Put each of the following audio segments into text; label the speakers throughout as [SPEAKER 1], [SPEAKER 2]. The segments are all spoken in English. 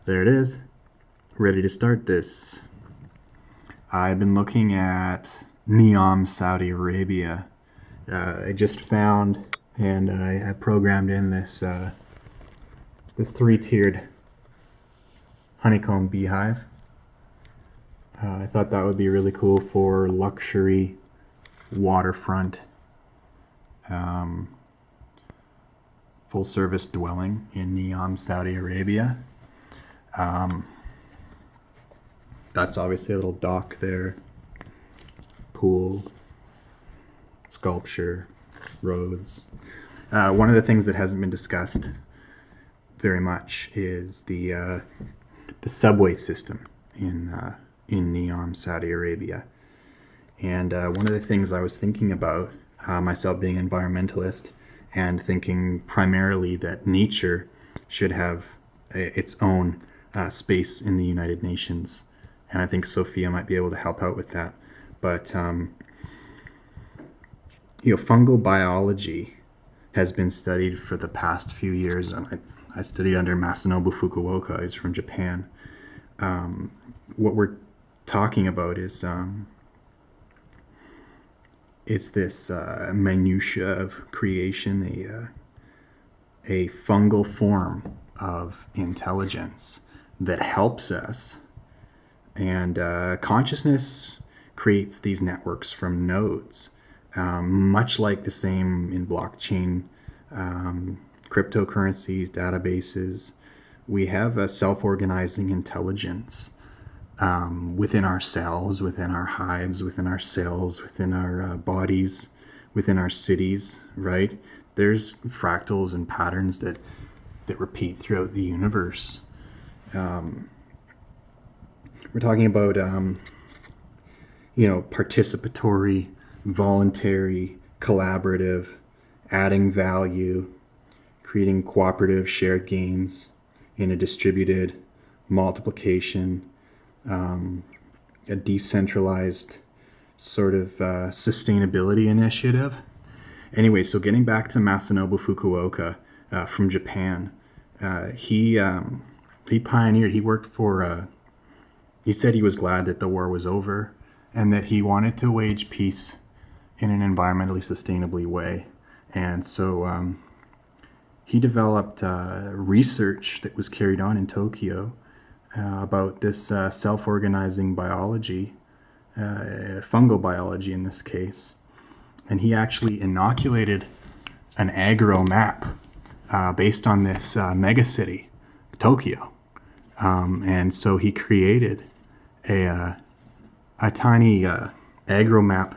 [SPEAKER 1] There it is, ready to start this. I've been looking at Neom, Saudi Arabia. I just found, and I programmed in this this three-tiered honeycomb beehive. I thought that would be really cool for luxury waterfront full-service dwelling in Neom, Saudi Arabia. That's obviously a little dock there, pool, sculpture, roads. One of the things that hasn't been discussed very much is the subway system in Neom, Saudi Arabia. And one of the things I was thinking about, myself being an environmentalist, and thinking primarily that nature should have its own space in the United Nations. And I think Sophia might be able to help out with that. But, fungal biology has been studied for the past few years. And I studied under Masanobu Fukuoka, who's from Japan. What we're talking about is this minutia of creation, a fungal form of intelligence that helps us. And consciousness creates these networks from nodes, much like the same in blockchain, cryptocurrencies, databases. We have a self-organizing intelligence within ourselves, within our hives, within our cells, within our bodies, within our cities, right? There's fractals and patterns that repeat throughout the universe. We're talking about, participatory, voluntary, collaborative, adding value, creating cooperative shared gains in a distributed multiplication, a decentralized sort of sustainability initiative. Anyway, so getting back to Masanobu Fukuoka from Japan, he pioneered, he worked for, he said he was glad that the war was over and that he wanted to wage peace in an environmentally sustainably way. And so he developed research that was carried on in Tokyo about this self-organizing biology, fungal biology in this case. And he actually inoculated an agro map based on this megacity, Tokyo. And so he created a tiny agro map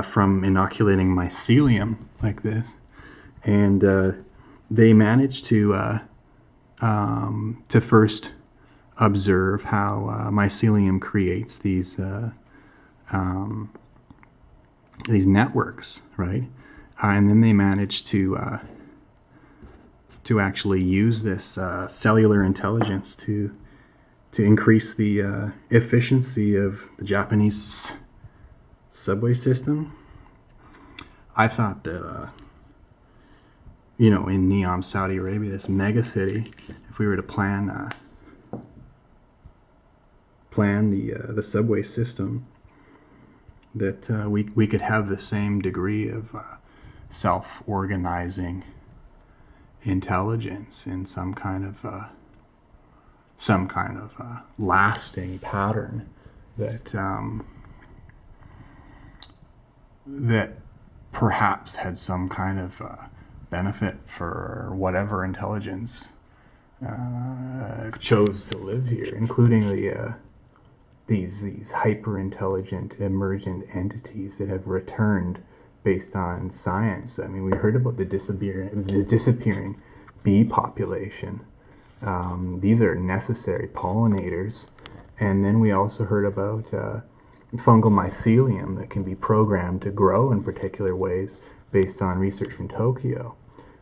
[SPEAKER 1] from inoculating mycelium like this. And they managed to first observe how mycelium creates these networks, right? And then they managed to actually use this cellular intelligence to increase the efficiency of the Japanese subway system. I thought that in Neom, Saudi Arabia, this mega city, if we were to plan the subway system, that we could have the same degree of self-organizing intelligence in some kind of lasting pattern that perhaps had some kind of benefit for whatever intelligence chose to live here, including these hyper-intelligent emergent entities that have returned based on science. I mean, we heard about the disappearing bee population. These are necessary pollinators. And then we also heard about fungal mycelium that can be programmed to grow in particular ways based on research from Tokyo.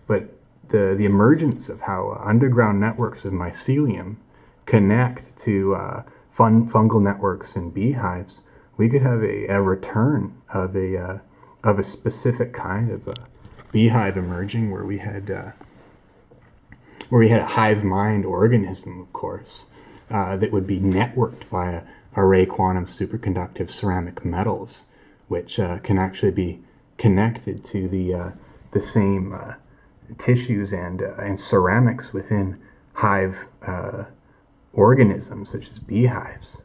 [SPEAKER 1] But the emergence of how underground networks of mycelium connect to fungal networks in beehives, we could have a return of a specific kind of beehive emerging, where we had where we had a hive mind organism, of course, that would be networked via array quantum superconductive ceramic metals, which can actually be connected to the same tissues and ceramics within hive organisms, such as beehives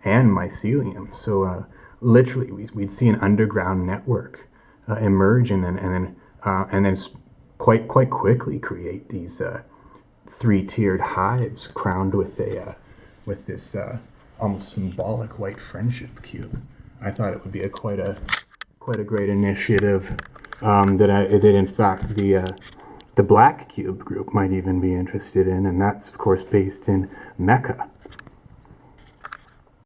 [SPEAKER 1] and mycelium. So literally, we'd see an underground network emerge, and then quite quickly create these three-tiered hives crowned with this almost symbolic white friendship cube. I thought it would be quite a great initiative. That in fact the Black Cube group might even be interested in, and that's of course based in Mecca.